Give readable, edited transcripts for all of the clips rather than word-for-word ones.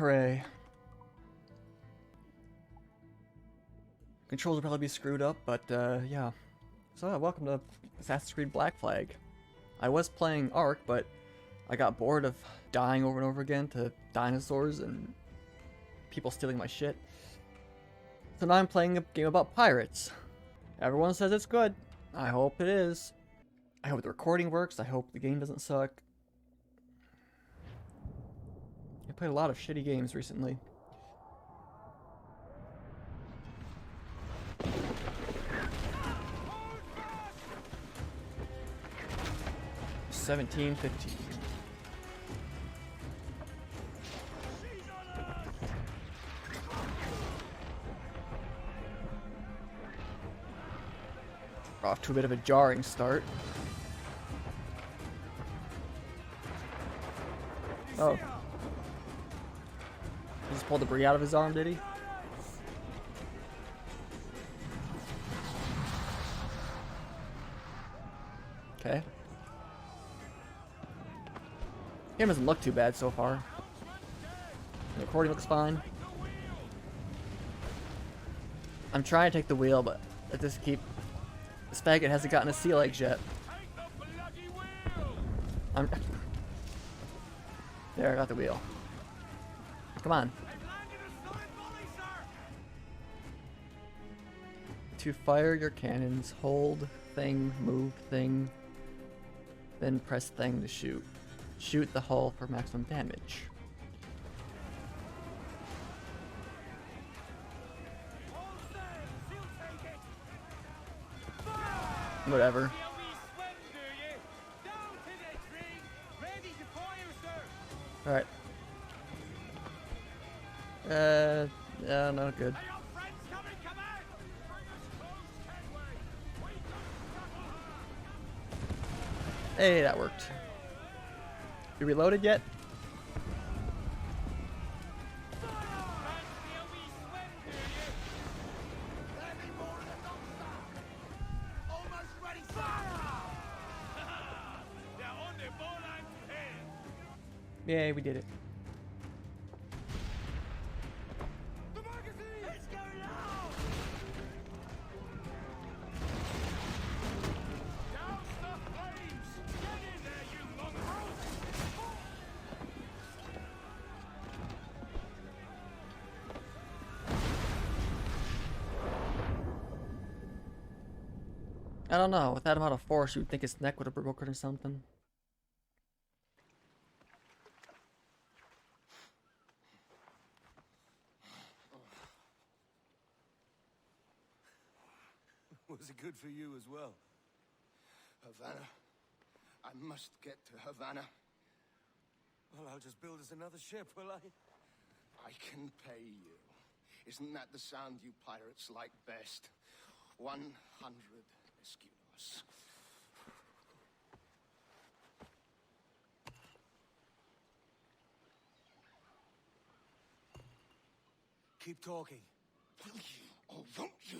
hooray. Controls will probably be screwed up, but yeah. So welcome to Assassin's Creed Black Flag. I was playing Ark, but I got bored of dying over and over again to dinosaurs and people stealing my shit. So now I'm playing a game about pirates. Everyone says it's good. I hope it is. I hope the recording works. I hope the game doesn't suck. I played a lot of shitty games recently. $17.50. Off to a bit of a jarring start. Oh. He just pulled debris out of his arm, did he? Okay. Game doesn't look too bad so far. The recording looks fine. I'm trying to take the wheel, but I just keep... This faggot hasn't gotten a sea legs yet. There, I got the wheel. Come on. To fire your cannons, hold thing, move thing, then press thing to shoot. Shoot the hull for maximum damage. Whatever. Alright. Yeah, not good. Hey, that worked. You reloaded yet? Yay, we did it. I don't know, with that amount of force, you'd think his neck would have broken or something. Was it good for you as well? Havana. I must get to Havana. Well, I'll just build us another ship, will I? I can pay you. Isn't that the sound you pirates like best? 100 escudos. Keep talking. Will you or won't you?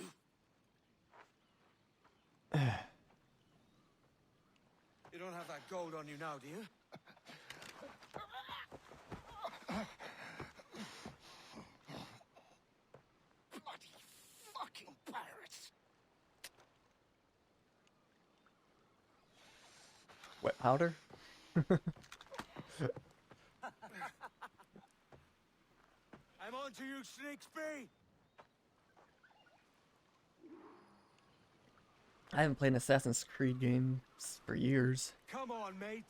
You don't have that gold on you now, do you? Bloody fucking pirates! Wet powder? I'm on to you, Snakesby! I haven't played an Assassin's Creed game for years. Come on, mate.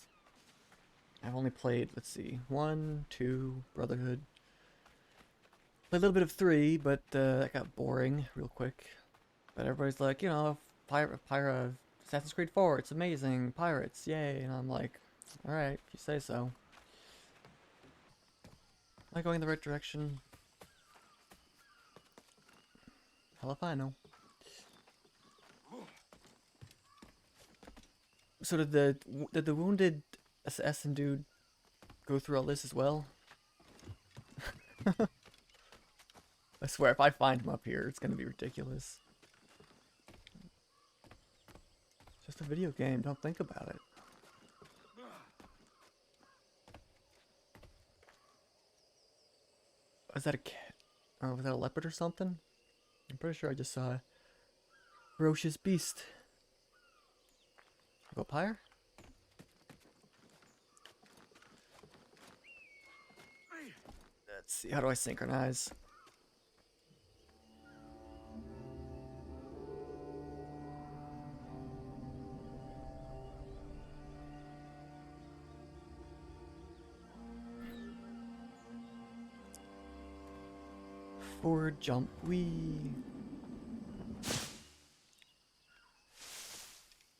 I've only played, let's see, 1, 2, Brotherhood. Played a little bit of 3, but that got boring real quick. But everybody's like, you know, Assassin's Creed 4, it's amazing, pirates, yay. And I'm like, alright, if you say so. Am I going in the right direction? Hell if I know. So did the wounded assassin dude go through all this as well? I swear, if I find him up here, it's gonna be ridiculous. It's just a video game, don't think about it. Was that a cat? Oh, was that a leopard or something? I'm pretty sure I just saw a ferocious beast. Go up higher? Let's see, how do I synchronize? Forward jump, wee.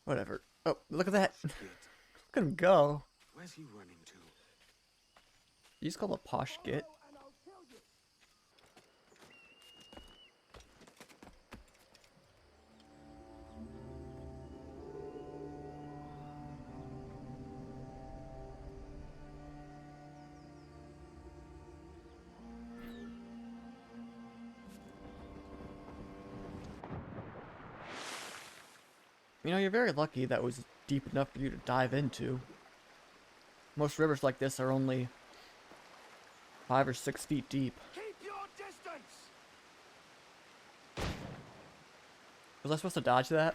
Whatever. Oh, look at that. Look at him go. Where's he running to? You just call him a posh git. You know, you're very lucky that was deep enough for you to dive into. Most rivers like this are only 5 or 6 feet deep. Keep your distance! Was I supposed to dodge that?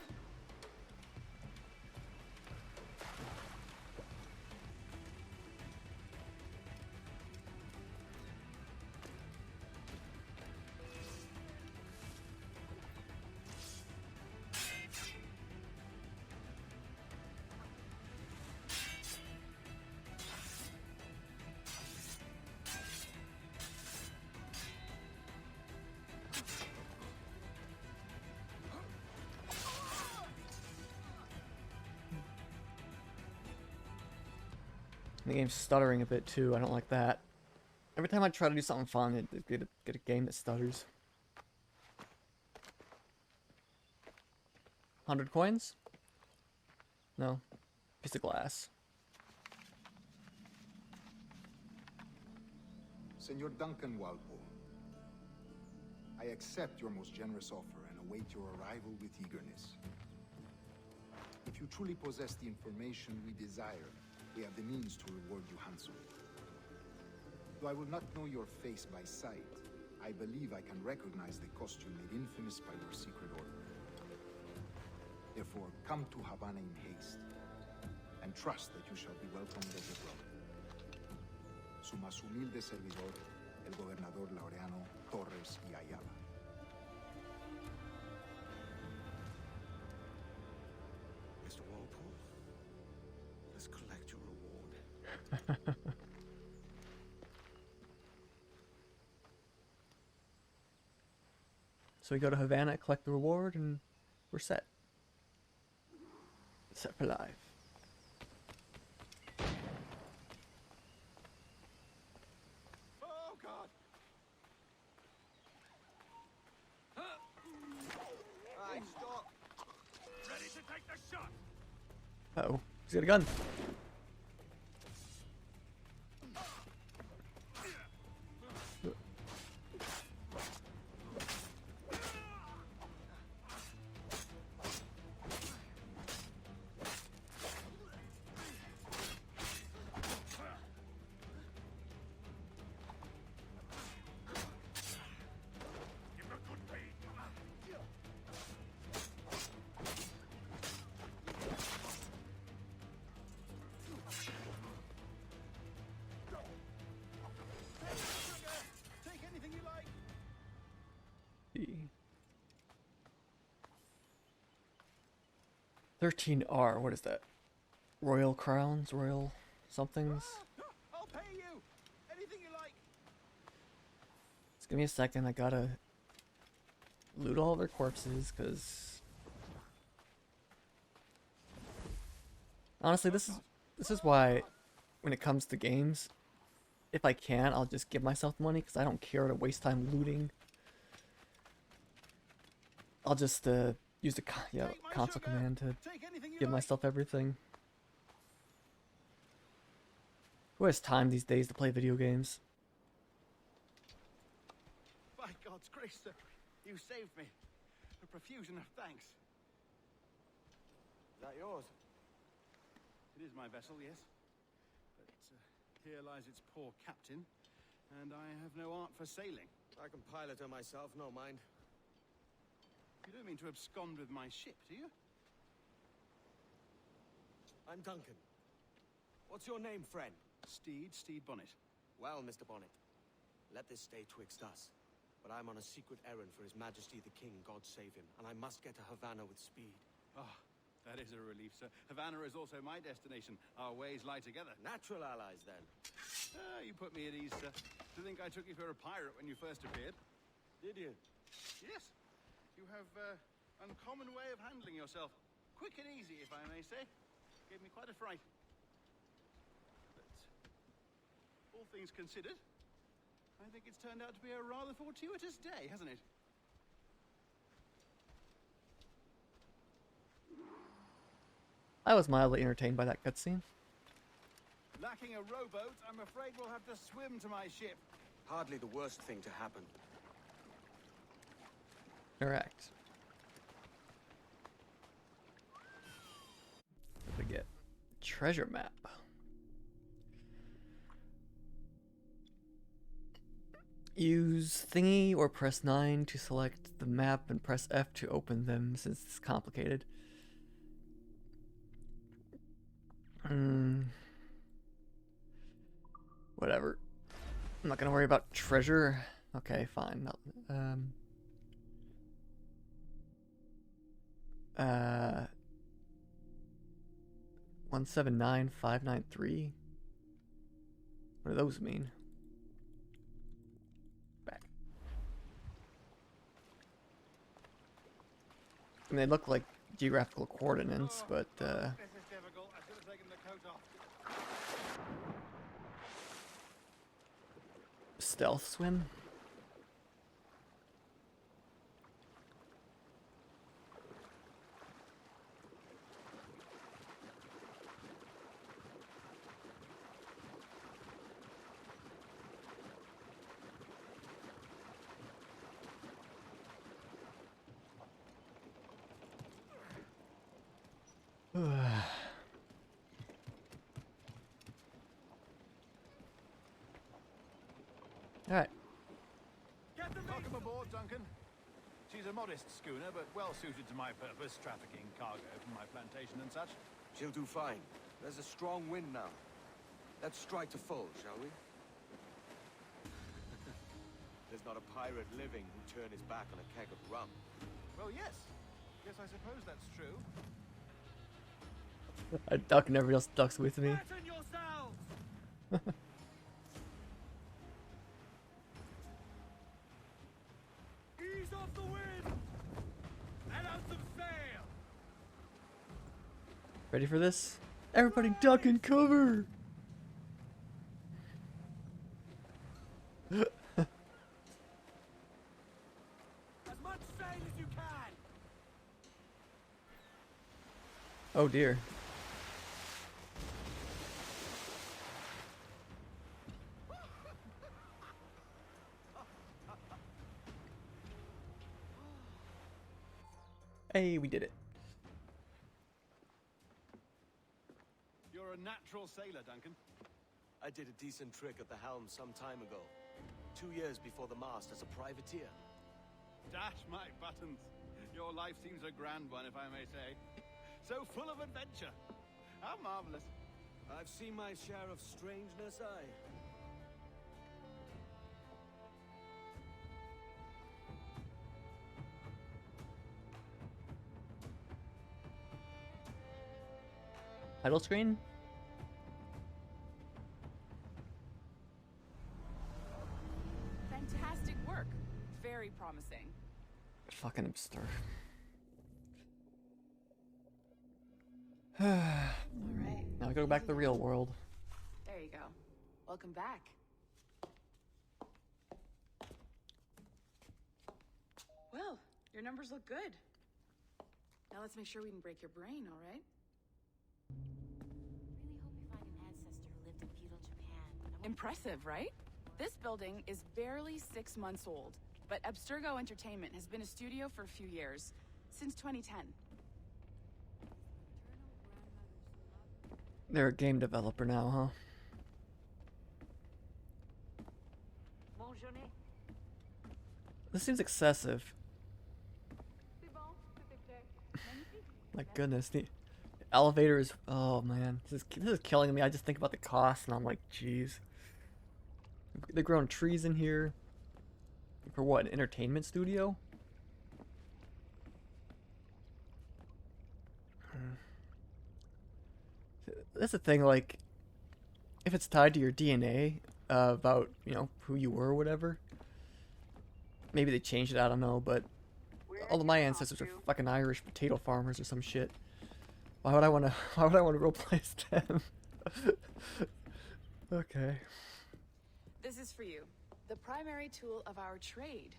The game's stuttering a bit too. I don't like that. Every time I try to do something fun, it get a game that stutters. 100 coins? No. Piece of glass. Senor Duncan Walpole, I accept your most generous offer and await your arrival with eagerness. If you truly possess the information we desire, we have the means to reward you handsomely. Though I will not know your face by sight, I believe I can recognize the costume made infamous by your secret order. Therefore, come to Havana in haste, and trust that you shall be welcomed as a brother. Su más humilde servidor, el gobernador Laureano Torres y Ayala. Mr. Walpole, let's collect your reward. So we go to Havana, collect the reward, and we're set. Set for life. Oh, God! Right, stop. Ready to take the shot! Uh-oh. He's got a gun. Give a good beat. Take anything you like. 13R, what is that? Royal crowns, royal somethings. I'll pay you. Anything you like. Just give me a second, I gotta loot all their corpses, cause honestly, this is why when it comes to games, if I can, I'll just give myself money, because I don't care to waste time looting. I'll just use the console command to Take anything you give like. myself everything. Who has time these days to play video games? By God's grace, sir, you saved me. A profusion of thanks. Is that yours? It is my vessel, yes. But here lies its poor captain, And I have no art for sailing. I can pilot her myself, no mind. You don't mean to abscond with my ship, do you? I'm Duncan. What's your name, friend? Steed Bonnet. Well, Mr. Bonnet, let this stay twixt us. But I'm on a secret errand for His Majesty the King, God save him, and I must get to Havana with speed. Ah, that is a relief, sir. Havana is also my destination. Our ways lie together. Natural allies, then. You put me at ease, sir. To think I took you for a pirate when you first appeared. Did you? Yes. You have uncommon way of handling yourself. Quick and easy, if I may say. Gave me quite a fright. But all things considered, I think it's turned out to be a rather fortuitous day, hasn't it? I was mildly entertained by that cutscene. Lacking a rowboat, I'm afraid we'll have to swim to my ship. Hardly the worst thing to happen. Correct. What did we get? Treasure map. Use thingy or press 9 to select the map and press F to open them since it's complicated. Whatever. I'm not gonna worry about treasure. Okay, fine. 179593. What do those mean? Back. I mean, they look like geographical coordinates, but This is difficult. I should have taken the coat off. stealth swim. All right. Welcome aboard, Duncan. She's a modest schooner, but well suited to my purpose, trafficking cargo from my plantation and such. She'll do fine. There's a strong wind now. Let's strike to full, shall we? There's not a pirate living who'd turn his back on a keg of rum. Well, yes. Yes, I suppose that's true. I duck and everybody else ducks with me. Fasten yourselves! Ease off the wind! Let out some sail! Ready for this? Everybody duck and cover! As much sail as you can! Oh dear. Hey, we did it. You're a natural sailor, Duncan. I did a decent trick at the helm some time ago. 2 years before the mast as a privateer. Dash my buttons. Your life seems a grand one, if I may say. So full of adventure. How marvelous. I've seen my share of strangeness, aye. Title screen? Fantastic work. Very promising. Fucking absurd. All right. Now we go back to the real world. There you go. Welcome back. Well, your numbers look good. Now let's make sure we can break your brain, all right? Really hope we find an ancestor who lived in feudal Japan. Impressive, right? This building is barely 6 months old, but Abstergo Entertainment has been a studio for a few years, since 2010. They're a game developer now, huh? This seems excessive. My goodness, the elevator is. Oh man, this is killing me. I just think about the cost, and I'm like, jeez. They're growing trees in here. For what? An entertainment studio? That's the thing. Like, if it's tied to your DNA about who you were or whatever. Maybe they changed it. I don't know, but all of my ancestors are fucking Irish potato farmers or some shit. Why would I want to? Why would I want to replace them? Okay. This is for you. The primary tool of our trade.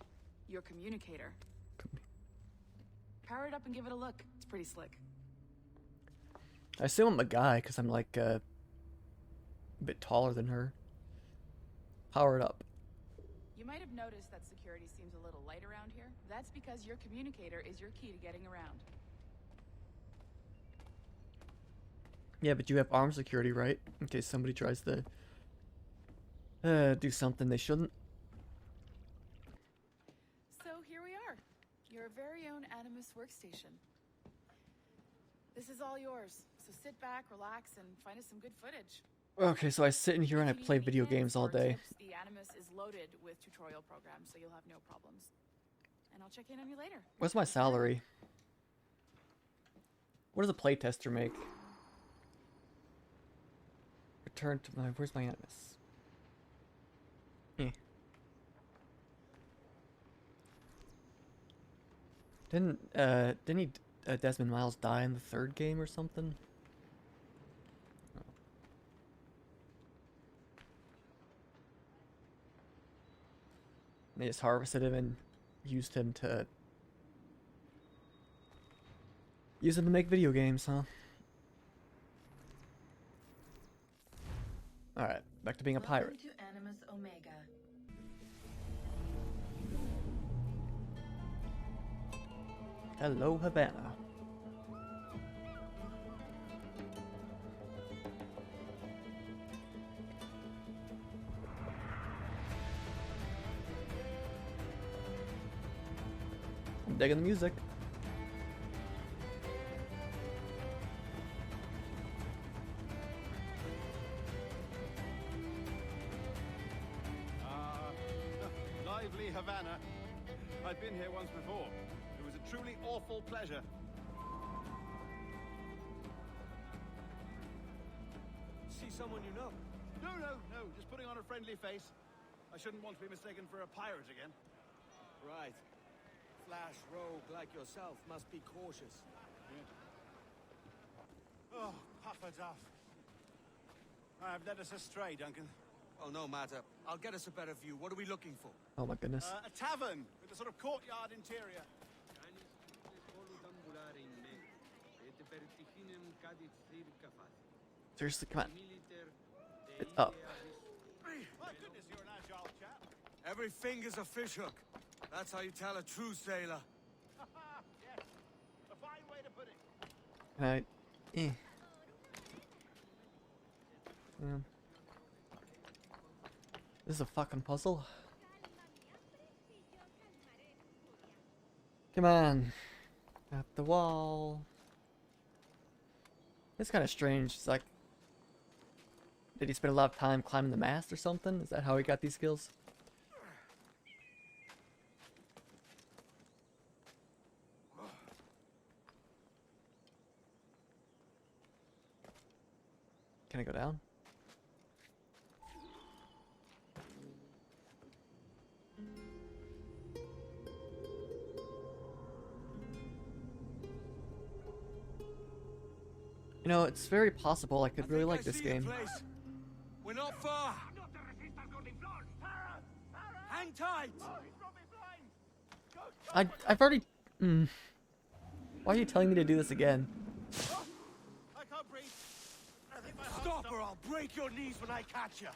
Your communicator. Power it up and give it a look. It's pretty slick. I assume I'm a guy because I'm like a bit taller than her. Power it up. You might have noticed that security seems a little light around here. That's because your communicator is your key to getting around. Yeah, but you have armed security, right? In case somebody tries to do something they shouldn't. So here we are. Your very own Animus workstation. This is all yours. So sit back, relax, and find us some good footage. Okay, so I sit in here and I play video games all day. The Animus is loaded with tutorial programs, so you'll have no problems. And I'll check in on you later. What's my salary? What does a playtester make? Return to my... Where's my Animus? Didn't he, Desmond Miles die in the third game or something? They just harvested him and used him to make video games, huh? Alright, back to being a pirate. Welcome to Animus Omega. Hello, Havana. I'm digging the music. Lively Havana. I've been here once before. It was a truly awful pleasure. See someone you know? No. Just putting on a friendly face. I shouldn't want to be mistaken for a pirate again. Right. Flash rogue like yourself must be cautious. Oh, Puffer Duff. I've led us astray, Duncan. Oh, no matter. I'll get us a better view. What are we looking for? Oh my goodness. A tavern with a sort of courtyard interior. Seriously, come on. It's up. My goodness, you're an agile chap. Every finger's a fishhook. That's how you tell a true sailor. Yes, a fine way to put it. Alright. Yeah. This is a fucking puzzle. Come on. Up the wall. It's kind of strange. It's like, did he spend a lot of time climbing the mast or something? Is that how he got these skills? Can I go down? You know, it's very possible I could really like this game. We're not far. Hang tight. I've already. Why are you telling me to do this again? I can't breathe. I think my heart's Stop or I'll break your knees when I catch you.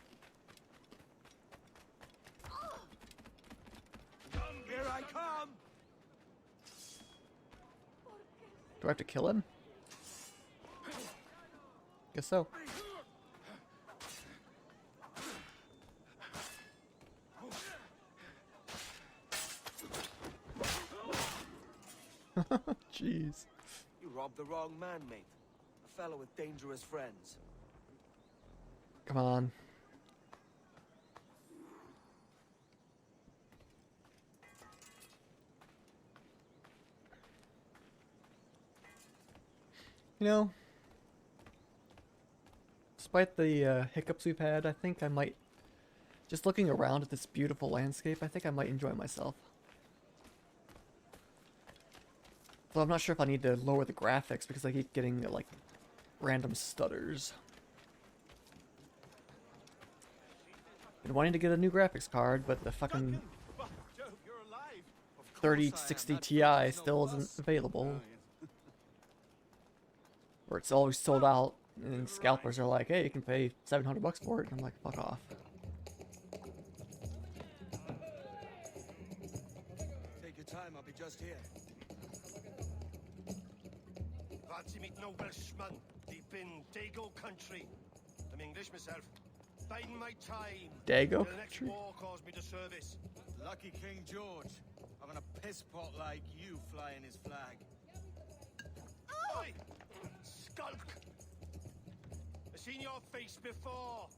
Here I come. Do I have to kill him? Guess so. Jeez. You robbed the wrong man, mate. A fellow with dangerous friends. Come on. You know, despite the hiccups we've had, I think I might, just looking around at this beautiful landscape, I think I might enjoy myself. Though I'm not sure if I need to lower the graphics because I keep getting, like, random stutters. Been wanting to get a new graphics card, but the fucking 3060 Ti still isn't available. Or it's always sold out, and scalpers are like, hey, you can pay $700 for it. And I'm like, fuck off. Take your time, I'll be just here. Fancy meeting no Welshman deep in Dago country. I'm English myself. Biding my time. Dago Till the next country? war calls me to service. Lucky King George, having a piss pot like you flying his flag. Oi! Skulk! I've seen your face before.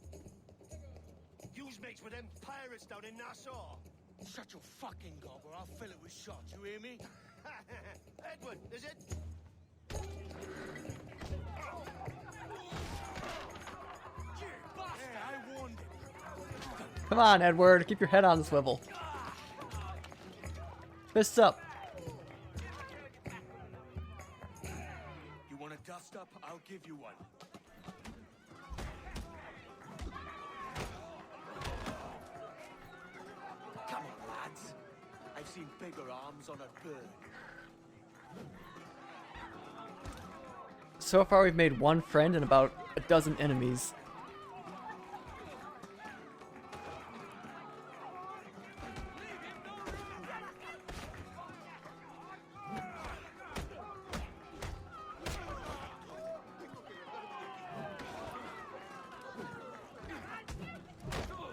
You's mates with them pirates down in Nassau. Shut your fucking gob or I'll fill it with shots, you hear me? Edward, is it? Yeah, I warned him. Come on, Edward, keep your head on the swivel. Fists up. You want a dust up? I'll give you one. Come on, lads. I've seen bigger arms on a bird. So far, we've made one friend and about a dozen enemies.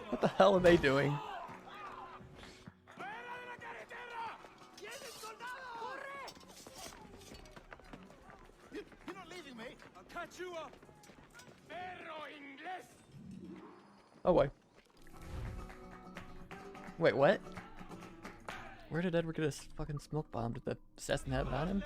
What the hell are they doing? You're not leaving me. I'll catch you up. Oh, wait. Wait, what? Where did Edward get his fucking smoke bomb? Did the assassin have it on him?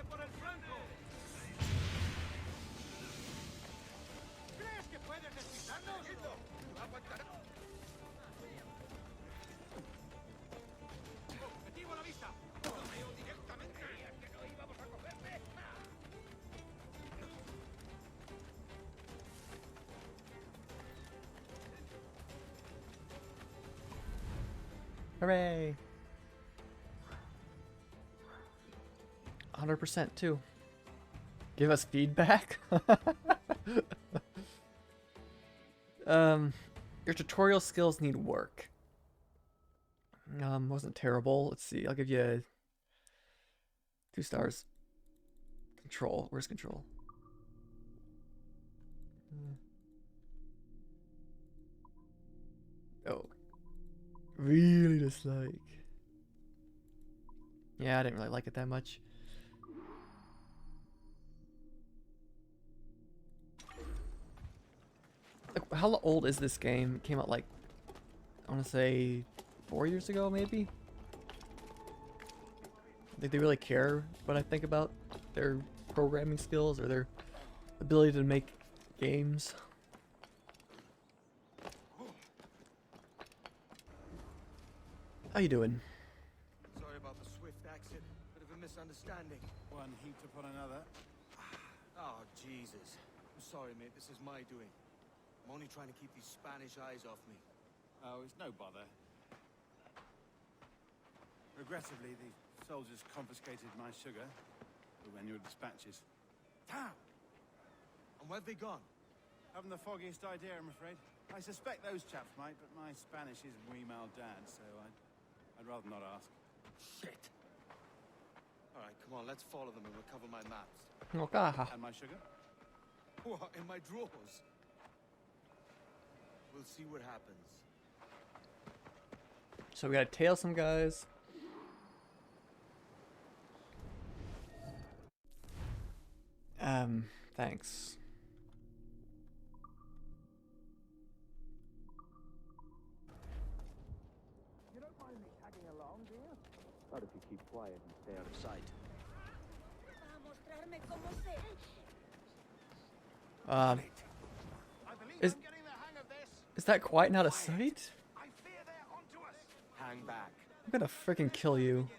Hooray! 100% too. Give us feedback? Your tutorial skills need work. Wasn't terrible. Let's see, I'll give you 2 stars. Control, where's control? Oh. Really dislike. Yeah, I didn't really like it that much. Like, how old is this game? It came out like, I want to say 4 years ago, maybe? Think they really care what I think about their programming skills or their ability to make games? How you doing? Sorry about the swift exit. Bit of a misunderstanding. One heaped upon another. Oh, Jesus. I'm sorry, mate. This is my doing. I'm only trying to keep these Spanish eyes off me. Oh, it's no bother. Regrettably, the soldiers confiscated my sugar for when your dispatches. Damn! And where've they gone? Haven't the foggiest idea, I'm afraid. I suspect those chaps might, but my Spanish is wee mal dad, so I'd rather not ask. Shit! Alright, come on, let's follow them and recover my maps. Okay. And my sugar? What, in my drawers? We'll see what happens. So we gotta tail some guys. Thanks. You don't mind me tagging along, do you? Not if you keep quiet and stay out of sight. Um, I believe Is- I'm getting the hang of this. is that quite not a sight? I fear they're onto us. Hang back. I'm gonna freaking kill you.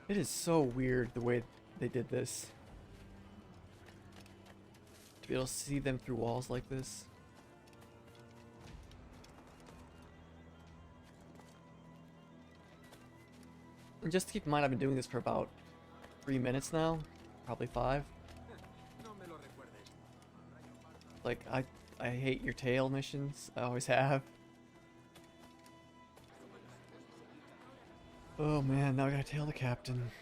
It is so weird the way they did this. To be able to see them through walls like this. And just to keep in mind, I've been doing this for about 3 minutes now. Probably 5. Like, I hate your tail missions. I always have. Oh man, now I gotta tail the captain.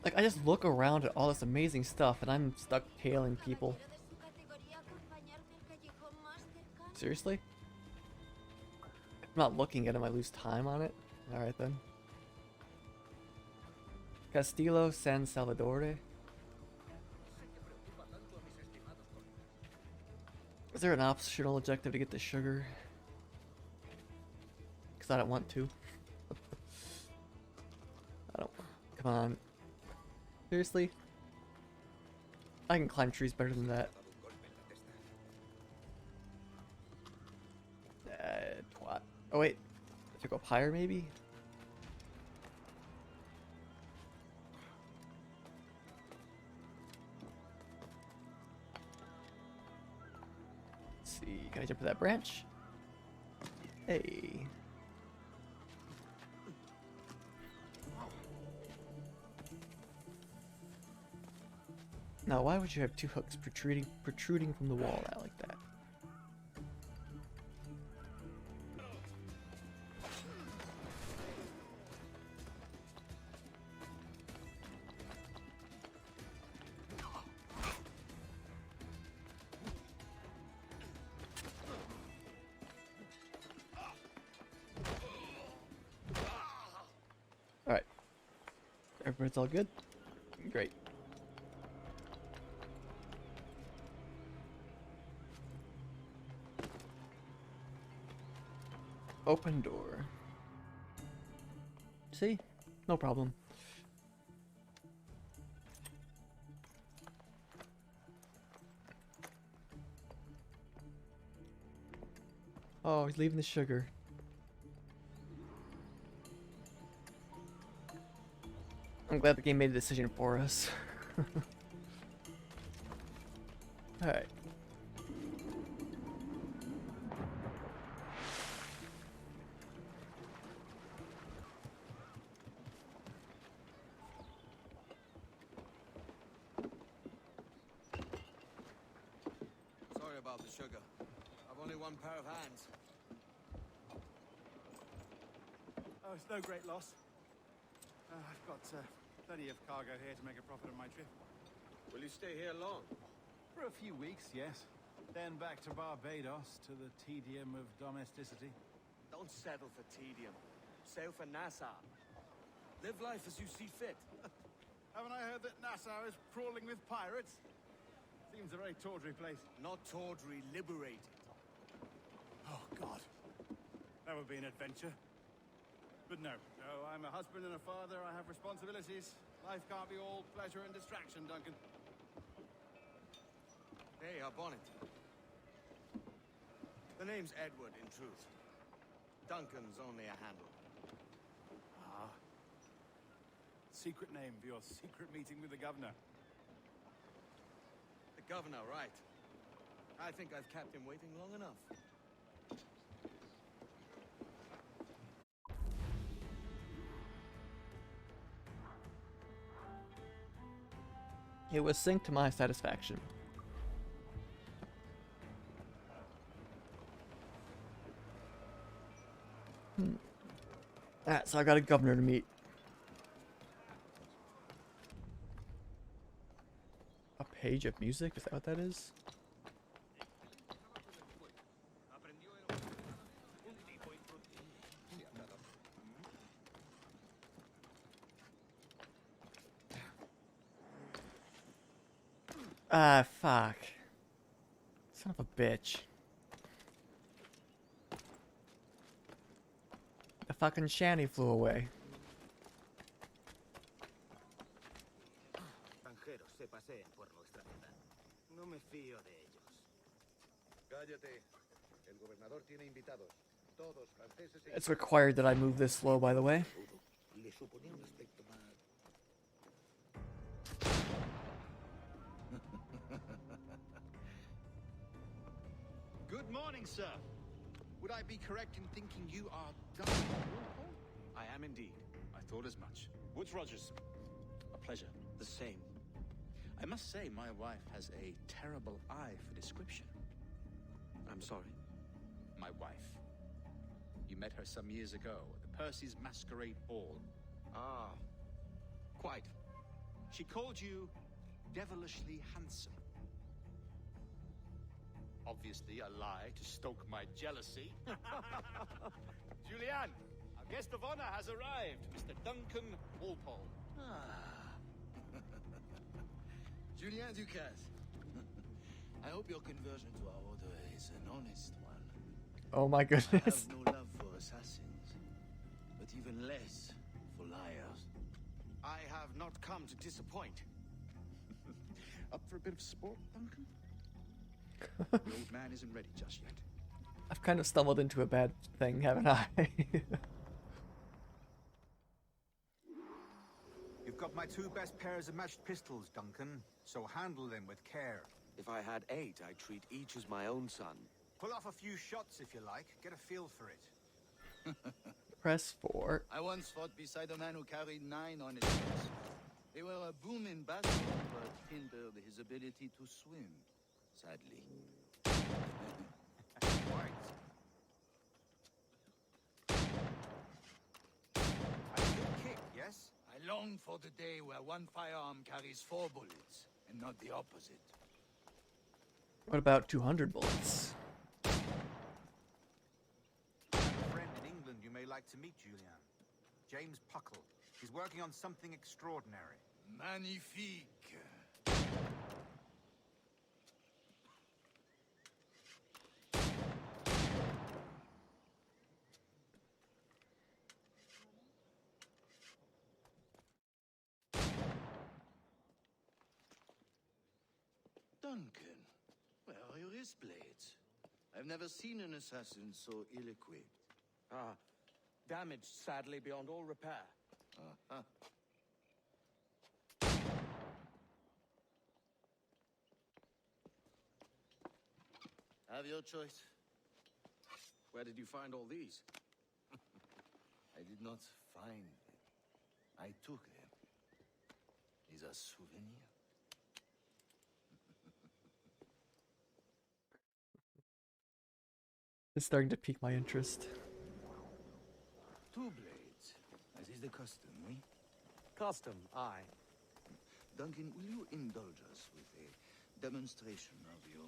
Like, I just look around at all this amazing stuff and I'm stuck tailing people. Seriously? If I'm not looking at them, I lose time on it? Alright then. Castillo San Salvador. Is there an optional objective to get the sugar? Because I don't want to. I don't. Come on. Seriously? I can climb trees better than that. Twat. Oh wait. I should go up higher maybe? Let's see. Can I jump to that branch? Hey. Now, why would you have 2 hooks protruding from the wall out like that? All right, everybody's all good. Great. Open door. See? No problem. Oh, he's leaving the sugar. I'm glad the game made a decision for us. Alright. Sorry about the sugar. I've only one pair of hands. Oh, it's no great loss. I've got plenty of cargo here to make a profit on my trip. Will you stay here long? For a few weeks, yes. Then back to Barbados, to the tedium of domesticity. Don't settle for tedium. Sail for Nassau. Live life as you see fit. Haven't I heard that Nassau is crawling with pirates? Seems a very tawdry place. Not tawdry, liberated. Oh, God. That would be an adventure. But no, I'm a husband and a father. I have responsibilities. Life can't be all pleasure and distraction, Duncan. Hey, our bonnet. The name's Edward, in truth. Duncan's only a handle. Ah. Secret name for your secret meeting with the governor. The governor, right. I think I've kept him waiting long enough. It was synced to my satisfaction. Alright, so I got a governor to meet. A page of music? Is that what that is? Ah, fuck. Son of a bitch. The fucking shanty flew away. Extranjeros se paseen por nuestra ciudad. No me fío de ellos. Cállate. El gobernador tiene invitados. Todos franceses e It's required that I move this slow, by the way. le suponía un aspecto más. Good morning, sir. Would I be correct in thinking you are Duncan Walpole? I am indeed. I thought as much. Woods Rogers. A pleasure. The same. I must say, my wife has a terrible eye for description. I'm sorry. My wife. You met her some years ago at the Percy's Masquerade Ball. Ah, quite. She called you devilishly handsome. Obviously a lie to stoke my jealousy. Julianne, our guest of honor has arrived, Mr. Duncan Walpole. Julien Ducasse. I hope your conversion to our order is an honest one. Oh my I goodness. have no love for assassins, but even less for liars. I have not come to disappoint. Up for a bit of sport, Duncan? The old man isn't ready just yet. I've kind of stumbled into a bad thing, haven't I? You've got my two best pairs of matched pistols, Duncan, so handle them with care. If I had 8, I'd treat each as my own son. Pull off a few shots if you like, get a feel for it. Press 4. I once fought beside a man who carried 9 on his chest. They were a boom in battle, but hindered his ability to swim, sadly. Right. A good kick, yes? I long for the day where one firearm carries 4 bullets, and not the opposite. What about 200 bullets? I have a friend in England you may like to meet, Julian. James Puckle. He's working on something extraordinary. Magnifique. Duncan, where are your wrist blades? I've never seen an assassin so ill-equipped. Ah, damaged sadly beyond all repair. Uh-huh. Have your choice. Where did you find all these? I did not find them. I took them. These are souvenirs. It's starting to pique my interest. 2 blades, as is the custom, oui? Custom, aye. Duncan, will you indulge us with a demonstration of your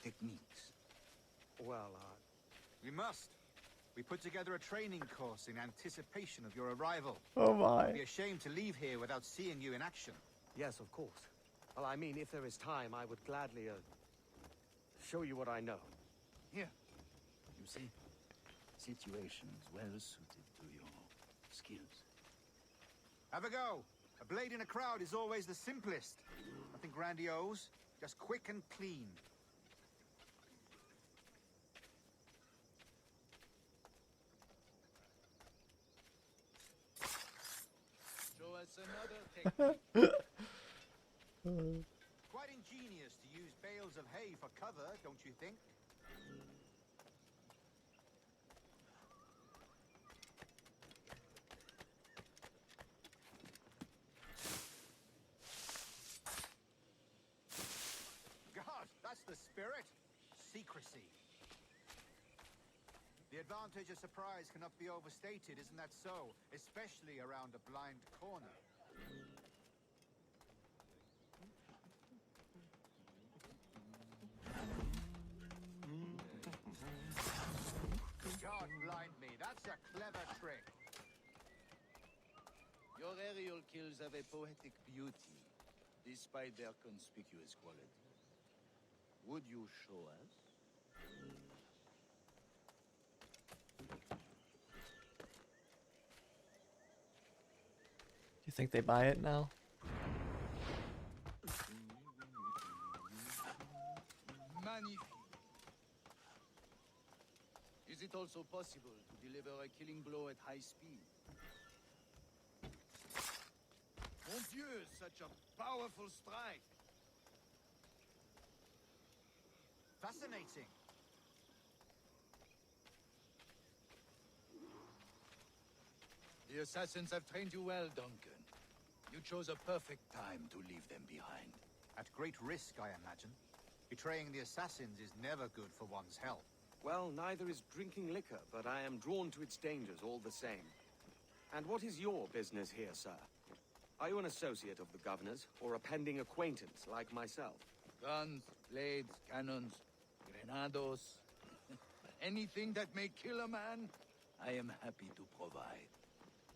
techniques? Well, We must. We put together a training course in anticipation of your arrival. Oh my. I'd be ashamed to leave here without seeing you in action. yes, of course. Well, I mean, if there is time, I would gladly, show you what I know. Here. You see, situations well suited to your skills. Have a go. A blade in a crowd is always the simplest. Nothing grandiose, just quick and clean. Show us another technique. Quite ingenious to use bales of hay for cover, don't you think? God, that's the spirit. Secrecy. The advantage of surprise cannot be overstated, isn't that so? Especially around a blind corner. God blind me, that's a clever trick. Your aerial kills have a poetic beauty. despite their conspicuous quality. Would you show us? Do you think they buy it now? Magnifique. Is it also possible to deliver a killing blow at high speed? Mon Dieu, such a powerful strike! Fascinating. The assassins have trained you well, Duncan. You chose a perfect time to leave them behind. At great risk, I imagine. Betraying the assassins is never good for one's health. Well, neither is drinking liquor, but I am drawn to its dangers all the same. And what is your business here, sir? Are you an associate of the governor's, or a pending acquaintance like myself? Guns, blades, cannons, grenados. Anything that may kill a man, I am happy to provide.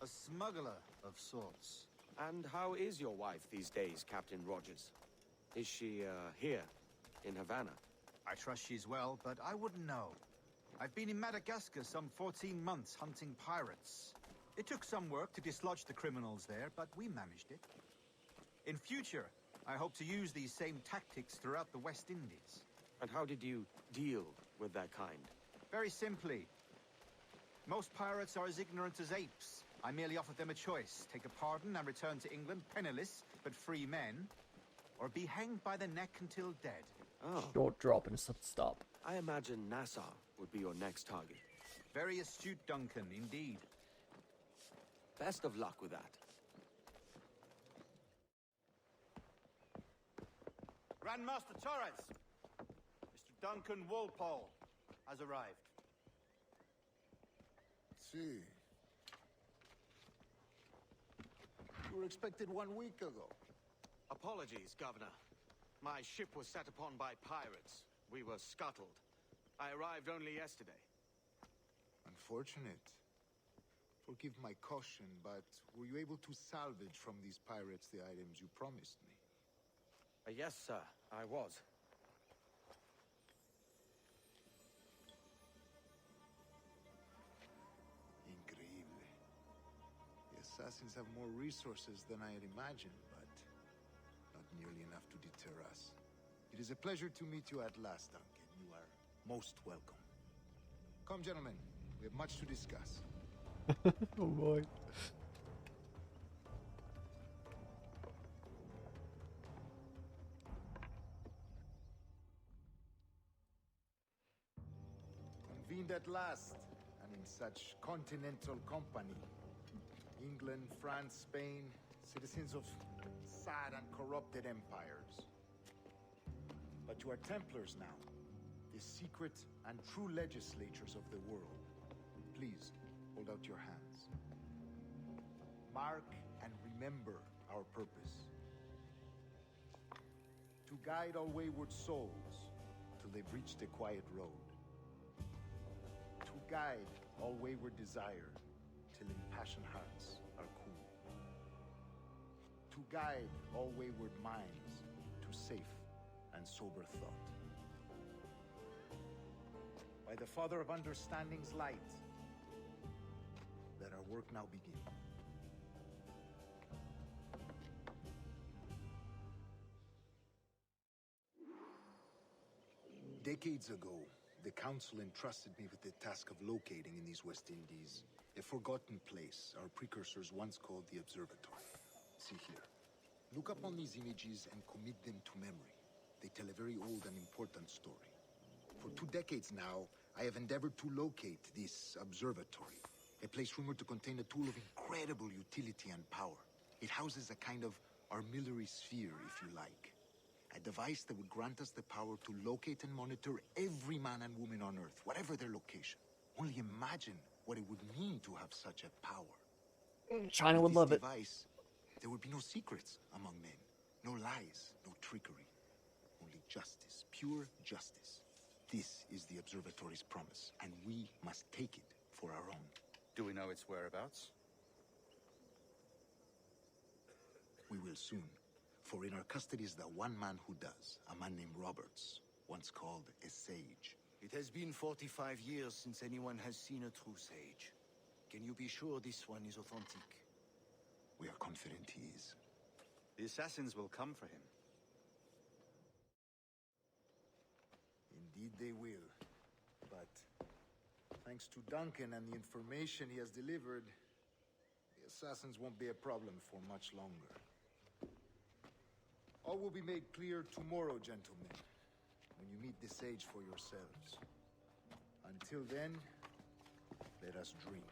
A smuggler of sorts. And how is your wife these days, Captain Rogers? Is she, here, in Havana? I trust she's well, but I wouldn't know. I've been in Madagascar some 14 months hunting pirates. It took some work to dislodge the criminals there, but we managed it. In future, I hope to use these same tactics throughout the West Indies. And how did you deal with that kind? Very simply. Most pirates are as ignorant as apes. I merely offered them a choice. Take a pardon and return to England penniless, but free men. Or be hanged by the neck until dead. Oh, Short drop and stop. I imagine Nassau would be your next target. Very astute, Duncan, indeed. Best of luck with that. Grandmaster Torres! Mr. Duncan Walpole has arrived. See. You were expected 1 week ago. Apologies, Governor. My ship was set upon by pirates. We were scuttled. I arrived only yesterday. Unfortunate. Forgive my caution, but were you able to salvage from these pirates the items you promised me? Yes, sir, I was. Increíble. The assassins have more resources than I had imagined, but not nearly enough to deter us. It is a pleasure to meet you at last, Duncan. You are most welcome. Come, gentlemen. We have much to discuss. Oh boy. Convened at last, and in such continental company. England, France, Spain, citizens of sad and corrupted empires. But you are Templars now, the secret and true legislators of the world. Please, hold out your hands. Mark and remember our purpose. To guide all wayward souls till they've reached the quiet road. To guide all wayward desire till impassioned hearts are cool. To guide all wayward minds to safe and sober thought. By the Father of Understanding's light, let our work now begin. Decades ago, the Council entrusted me with the task of locating in these West Indies a forgotten place our precursors once called the Observatory. See here. Look up on these images and commit them to memory. They tell a very old and important story. For 2 decades now, I have endeavored to locate this observatory, a place rumored to contain a tool of incredible utility and power. It houses a kind of armillary sphere, if you like. A device that would grant us the power to locate and monitor every man and woman on Earth, whatever their location. Only imagine what it would mean to have such a power. China With would this love it. device, there would be no secrets among men, no lies, no trickery. Only justice, pure justice. This is the observatory's promise, and we must take it for our own. Do we know its whereabouts? We will soon. For in our custody is the one man who does, a man named Roberts, once called a sage. It has been 45 years since anyone has seen a true sage. Can you be sure this one is authentic? We are confident he is. The assassins will come for him. Indeed they will. But thanks to Duncan and the information he has delivered, the assassins won't be a problem for much longer. All will be made clear tomorrow, gentlemen, when you meet the sage for yourselves. Until then, let us drink.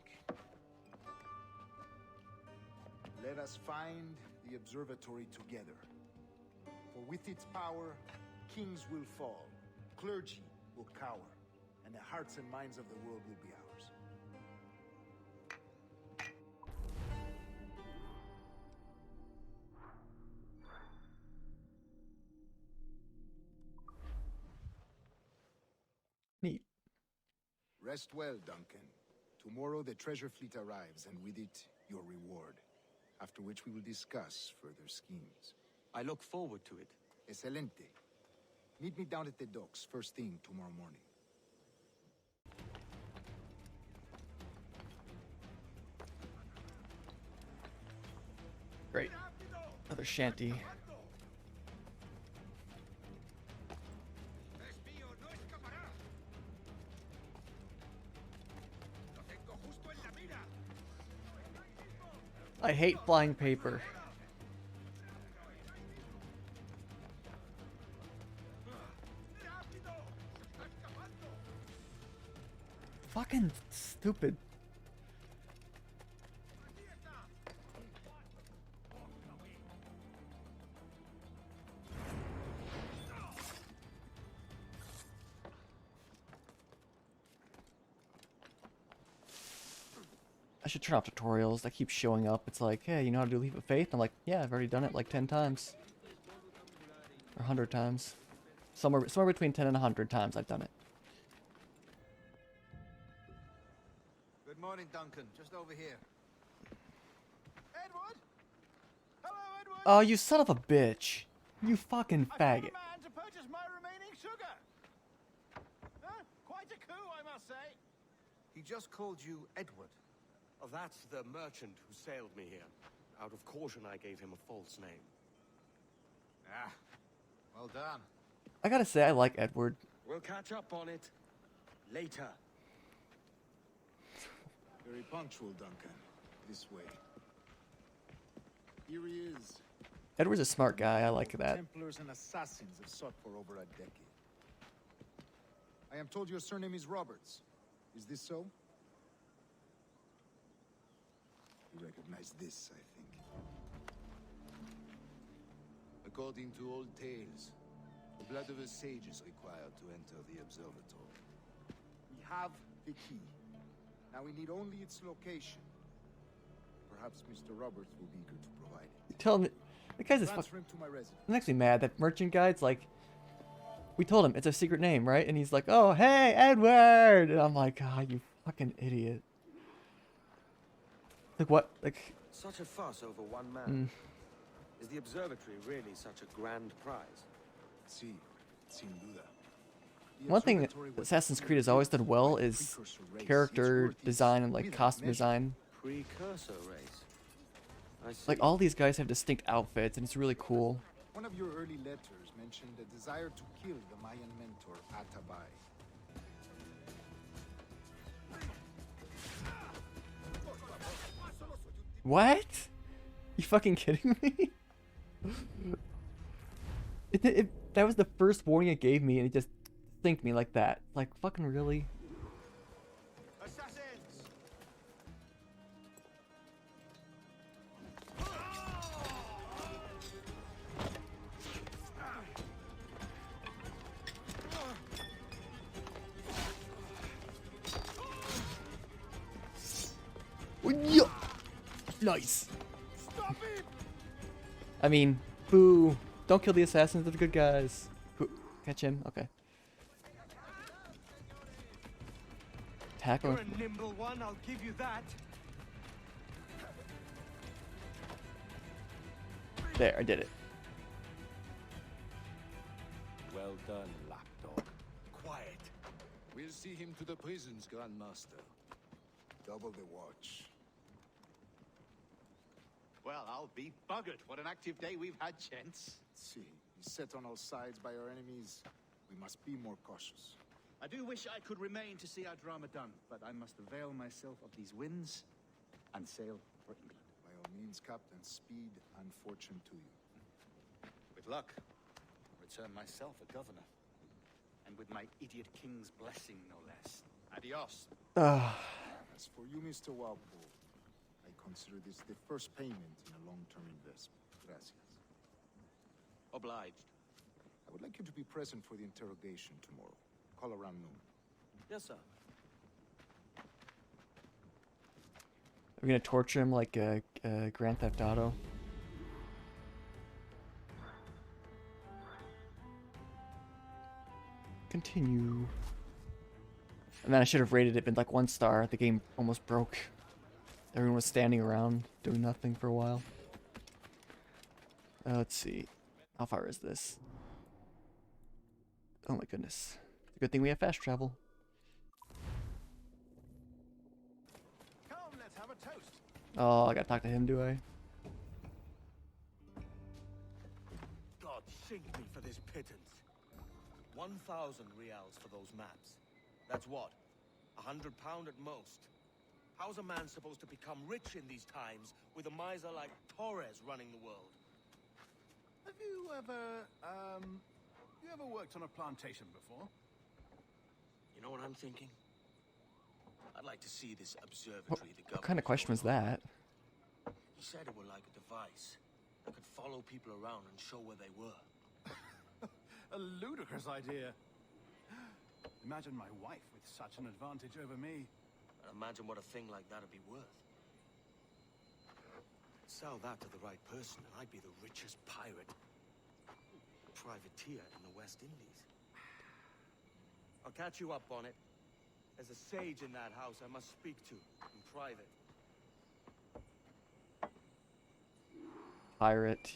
Let us find the observatory together. For with its power, kings will fall, clergy will cower, and the hearts and minds of the world will be ours. Neat. Rest well, Duncan. Tomorrow the treasure fleet arrives, and with it, your reward. After which we will discuss further schemes. I look forward to it. Excelente. Meet me down at the docks first thing tomorrow morning. Great. Another shanty. I hate flying paper. Fucking stupid. I should turn off tutorials that keep showing up. It's like, hey, you know how to do Leap of Faith? I'm like, yeah, I've already done it like 10 times. Or 100 times. Somewhere between 10 and 100 times I've done it. Good morning, Duncan. Just over here. Edward? Hello, Edward. Oh, you son of a bitch. You fucking I found faggot. a man to purchase my remaining sugar. Huh? Quite a coup, I must say. He just called you Edward. Oh, that's the merchant who sailed me here. Out of caution, I gave him a false name. Ah, well done. I gotta say, I like Edward. We'll catch up on it later. Very punctual, Duncan. This way. Here he is. Edward's a smart guy. I like that. Templars and assassins have sought for over a decade. I am told your surname is Roberts. Is this so? You recognize this, I think. According to old tales, the blood of a sage is required to enter the observatory. We have the key. Now we need only its location. Perhaps Mr. Roberts will be eager to provide it. Tell him, the guy's just Transfer him to my residence. makes me mad. That merchant guy's like, we told him it's a secret name, right? And he's like, oh, hey, Edward! And I'm like, ah, you fucking idiot. Like, what? Like, Such a fuss over one man. Is the observatory really such a grand prize? Sí, sin duda. The one thing that observatory was Assassin's Creed has always done well is precursor race. character Its worth is design and, like, without costume measure. design. Precursor race. I see. Like, all these guys have distinct outfits, and it's really cool. One of your early letters mentioned a desire to kill the Mayan mentor, Atabai. What? You fucking kidding me? That was the first warning it gave me, and it just thinked me like that. Like, fucking really? Assassins! Nice. Stop him! I mean, boo. Don't kill the assassins, they're the good guys. Catch him? Okay. Tackle You're him. a nimble one, I'll give you that. There, I did it. done, lapdog. Quiet. We'll see him to the prisons, Grandmaster. Double the watch. Well, I'll be buggered. What an active day we've had, gents. See, he's set on all sides by our enemies. We must be more cautious. I do wish I could remain to see our drama done, but I must avail myself of these winds and sail for England. By all means, Captain, speed and fortune to you. With luck, return myself a governor. And with my idiot king's blessing, no less. Adios. As for you, Mr. Walpole, I consider this the first payment in a long-term investment. Gracias. Obliged. I would like you to be present for the interrogation tomorrow. Call around noon. Yes, sir. Are we gonna torture him like Grand Theft Auto? Continue. And then I should have rated it, been like 1 star. The game almost broke. Everyone was standing around doing nothing for a while. Let's see. How far is this? Oh my goodness. It's a good thing we have fast travel. Come, let's have a toast. Oh, I gotta talk to him, do I? God sink me for this pittance. 1,000 reals for those maps. That's what? £100 at most. How's a man supposed to become rich in these times with a miser like Torres running the world? Have you ever worked on a plantation before? You know what I'm thinking? I'd like to see this observatory the governor. What kind of question was that? He said it were like a device that could follow people around and show where they were. A ludicrous idea. Imagine my wife with such an advantage over me. And imagine what a thing like that'd be worth. Sell that to the right person and I'd be the richest pirate. Privateer in the West Indies. I'll catch you up on it. There's a sage in that house I must speak to in private. Pirate.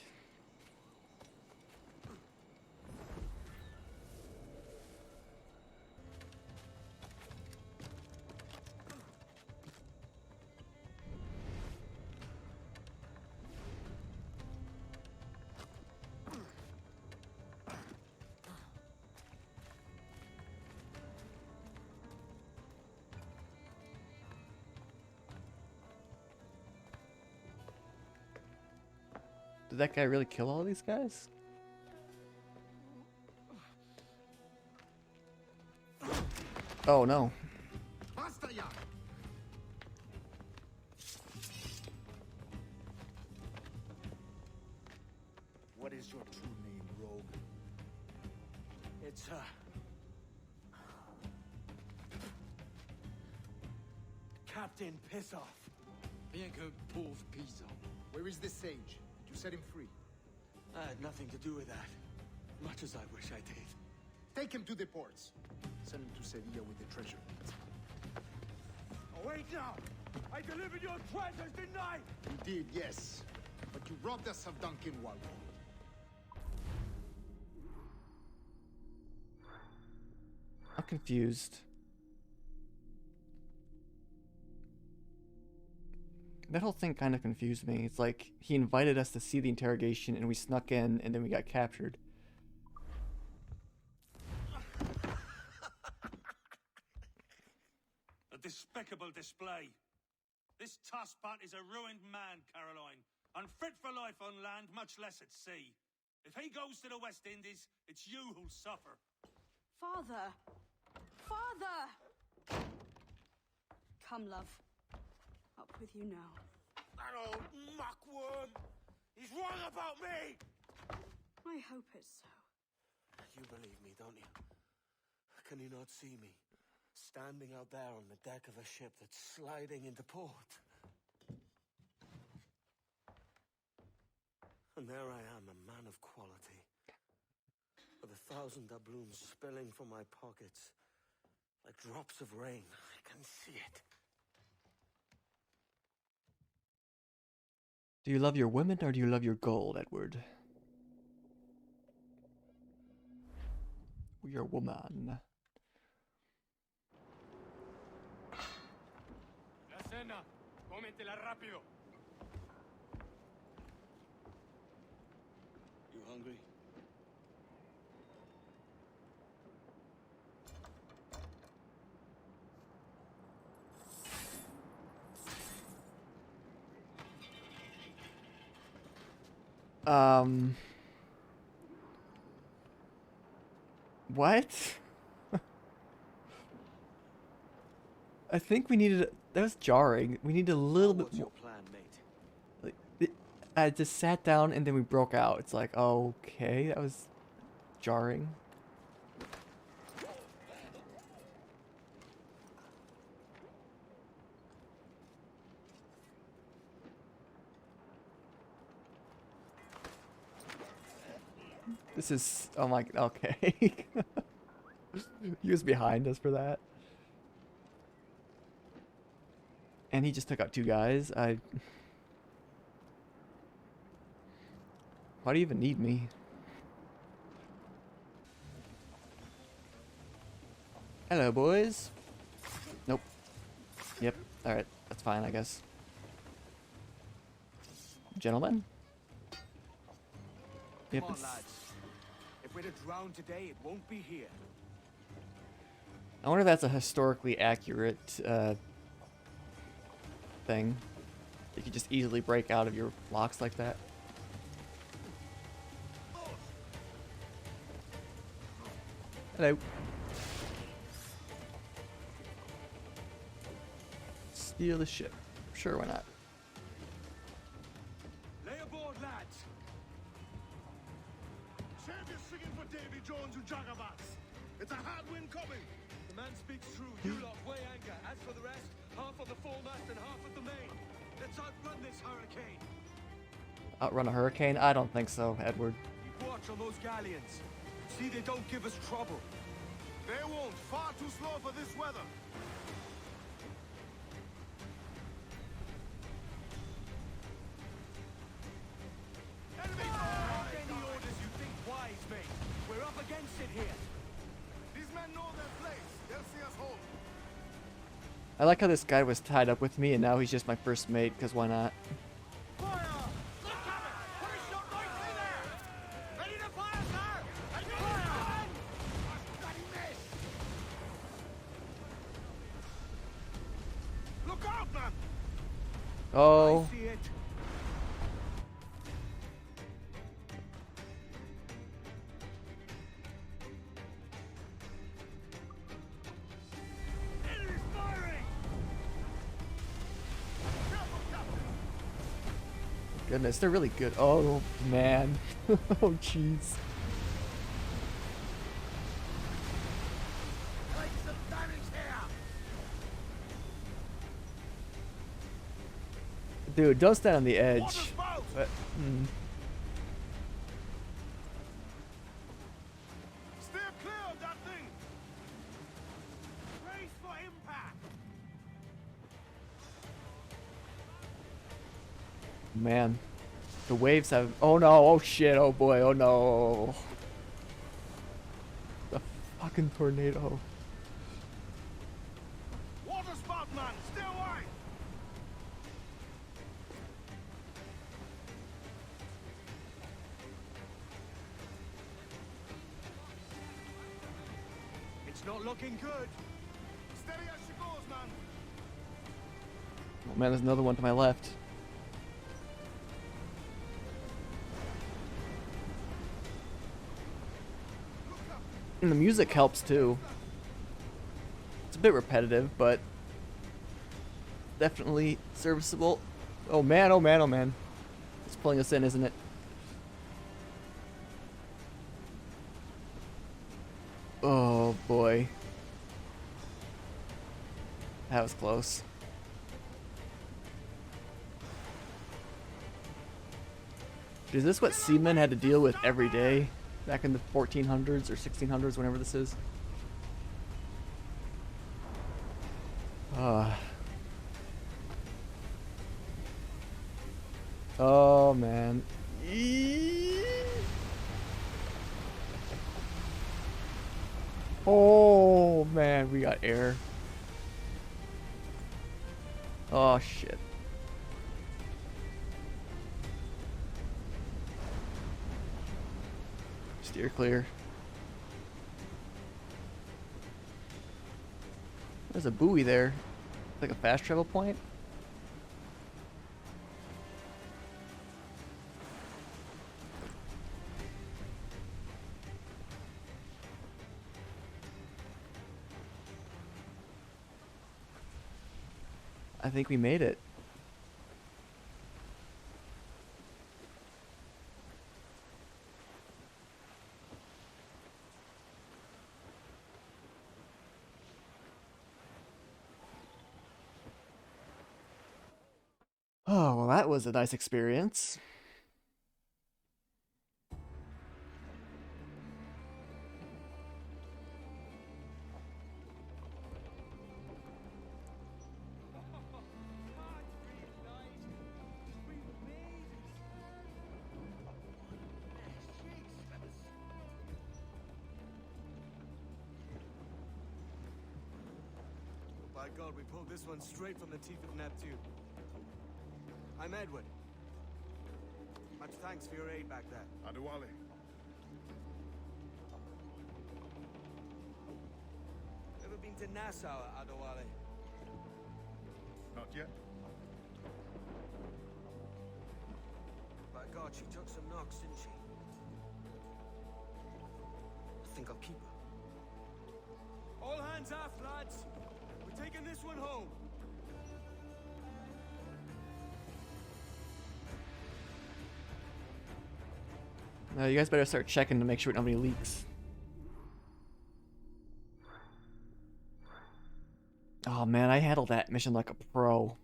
Did that guy really kill all these guys? Oh no. What is your true name, rogue? It's, Captain Pissoff. Bien que pauvre paysan. Where is the sage? Did you set him free? I had nothing to do with that. Much as I wish I did. Take him to the ports. Send him to Sevilla with the treasure. Oh, wait now! I delivered your treasures, didn't I? You did, yes. But you robbed us of Duncan Walpole. I'm confused. That whole thing kind of confused me. It's like he invited us to see the interrogation and we snuck in and then we got captured. A despicable display. This tosspot is a ruined man, Caroline. Unfit for life on land, much less at sea. If he goes to the West Indies, it's you who'll suffer. Father! Father! Come, love. Up with you now. That old muckworm! He's wrong about me! I hope it's so. You believe me, don't you? Can you not see me? Standing out there on the deck of a ship that's sliding into port. And there I am, a man of quality. With 1,000 doubloons spilling from my pockets. Like drops of rain. I can see it. Do you love your women or do you love your gold, Edward? We are woman. La cena. Cómetela rápido. You hungry? What? I think we needed. That was jarring. We need a little bit more. What's your plan, mate? Like, I just sat down and then we broke out. It's like, okay, that was jarring. This is, oh my, okay. He was behind us for that. And he just took out 2 guys. Why do you even need me? Hello, boys. Nope. Yep. Alright. That's fine, I guess. Gentlemen? Yep, Come on, lads. If we're to drown today, it won't be here. I wonder if that's a historically accurate thing. You could just easily break out of your locks like that. Hello. Steal the ship. Sure, why not? Lay aboard, lads. Save your singing for Davy Jones, you jagabats. It's a hard wind coming. The man speaks true. You lot weigh anchor. As for the rest, half of the foremast and half of the main. Let's outrun this hurricane. Outrun a hurricane? I don't think so, Edward. Keep watch on those galleons. See they don't give us trouble. They won't. Far too slow for this weather. Enemy! Take any orders you think wise, mate. We're up against it here. These men know their place. They'll see us home. I like how this guy was tied up with me and now he's just my first mate, because why not? Fire! Look at it! Put a shot right through there! Ready to fire, sir! And fire! Bloody miss! Look out, man! Oh. I see it. Enemy's firing! Careful, Captain! Goodness, they're really good. Oh, man. Oh, jeez. Take some damage here! Dude, don't stand on the edge. Waterspout! But, Steer clear of that thing! Brace for impact! man. The waves have... Oh, no. Oh, shit. Oh, boy. Oh, no. The fucking tornado. Waterspout, man! Stay away! It's not looking good. Steady as she goes, man! Oh, man. There's another one to my left. And the music helps too. It's a bit repetitive, but definitely serviceable. Oh man, oh man, oh man. It's pulling us in, isn't it? Oh boy. That was close. Is this what seamen had to deal with every day? Back in the 1400s or 1600s, whenever this is. Oh man. Oh man, we got air. Oh shit. Steer clear. There's a buoy there. Like a fast travel point. I think we made it. Oh, well, that was a nice experience. By God, we pulled this one straight from the teeth of Neptune. I'm Edward. Much thanks for your aid back there. Adewale. Ever been to Nassau, Adewale? Not yet. By God, she took some knocks, didn't she? I think I'll keep her. All hands aft, lads. We're taking this one home. No, you guys better start checking to make sure nobody leaks. Oh man, I handled that mission like a pro.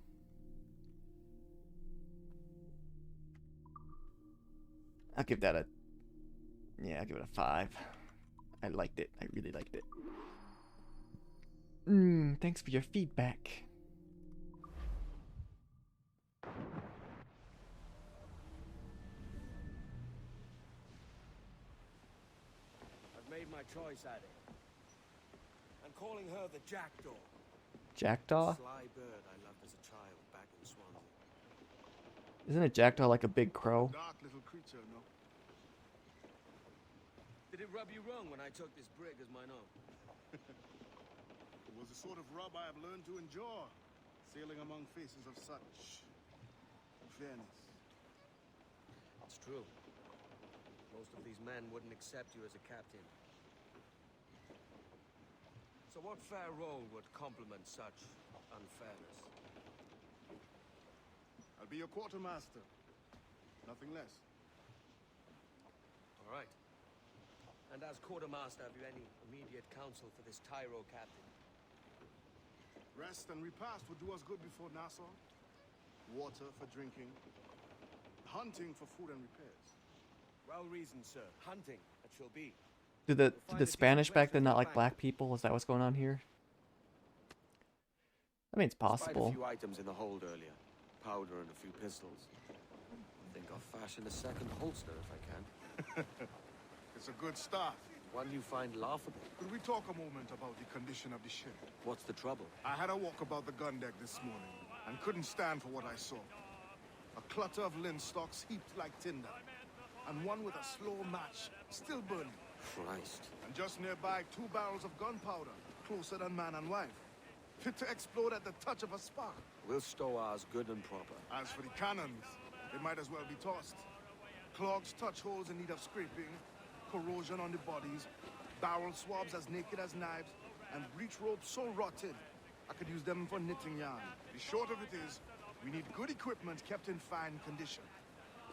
I'll give that a... Yeah, I'll give it a 5. I liked it. I really liked it. Thanks for your feedback. I've made my choice, Addy. I'm calling her the Jackdaw. Jackdaw? Sly bird I loved as a child back in Swansea. Isn't a jackdaw like a big crow? Dark little creature, no? Did it rub you wrong when I took this brig as mine own? It was the sort of rub I have learned to endure, sailing among faces of such fairness. It's true. Most of these men wouldn't accept you as a captain. So what fair role would complement such unfairness? I'll be your quartermaster. Nothing less. All right. And as quartermaster, have you any immediate counsel for this Tyro captain? Rest and repast would do us good before Nassau. Water for drinking. Hunting for food and repairs. Well reasoned, sir. Hunting, it shall be. Did the Spanish back then not like black people? Is that what's going on here? I mean, it's possible. Despite a few items in the hold earlier. Powder and a few pistols. I think I'll fashion a second holster if I can. It's a good start. One you find laughable. Could we talk a moment about the condition of the ship? What's the trouble? I had a walk about the gun deck this morning and couldn't stand for what I saw. A clutter of linstocks heaped like tinder, and one with a slow match still burning. Christ. And just nearby, 2 barrels of gunpowder, closer than man and wife, fit to explode at the touch of a spark. We'll stow ours good and proper. As for the cannons, they might as well be tossed. Clogs touch holes in need of scraping, corrosion on the bodies, barrel swabs as naked as knives, and breech ropes so rotted, I could use them for knitting yarn. The short of it is, we need good equipment kept in fine condition.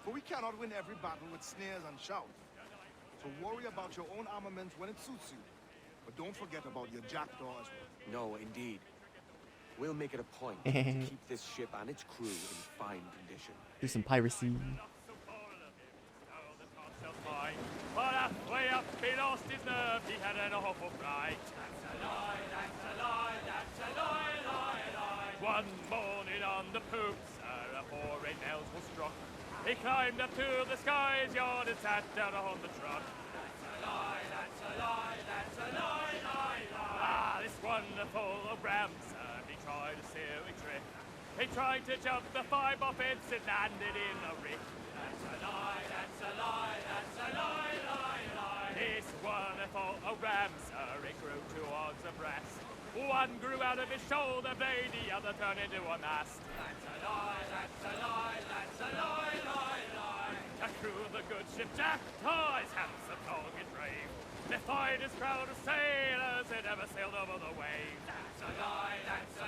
For we cannot win every battle with snares and shouts. So worry about your own armament when it suits you. But don't forget about your jackdaw as well. No, indeed. We'll make it a point to keep this ship and its crew in fine condition. Do some piracy. But halfway up he lost his nerve, he had an awful fright. That's a lie, that's a lie, that's a lie, lie, lie. One morning on the poop, sir, a four-ray nails was struck. He climbed up to the sky's yard and sat down on the truck. That's a lie, that's a lie, that's a lie, lie. one full of rams, sir. He tried a silly trick. He tried to jump the 5 buffets and landed in a rick. That's a lie, that's a lie, that's a lie, lie, lie. This one full of rams, sir. It grew towards a breast. One grew out of his shoulder blade, the other turned into a mast. That's a lie, that's a lie, that's a lie, lie, lie. The crew of the good ship Jack, his handsome, tall, and brave, the finest crowd of sailors that ever sailed over the waves. That's a lie, that's a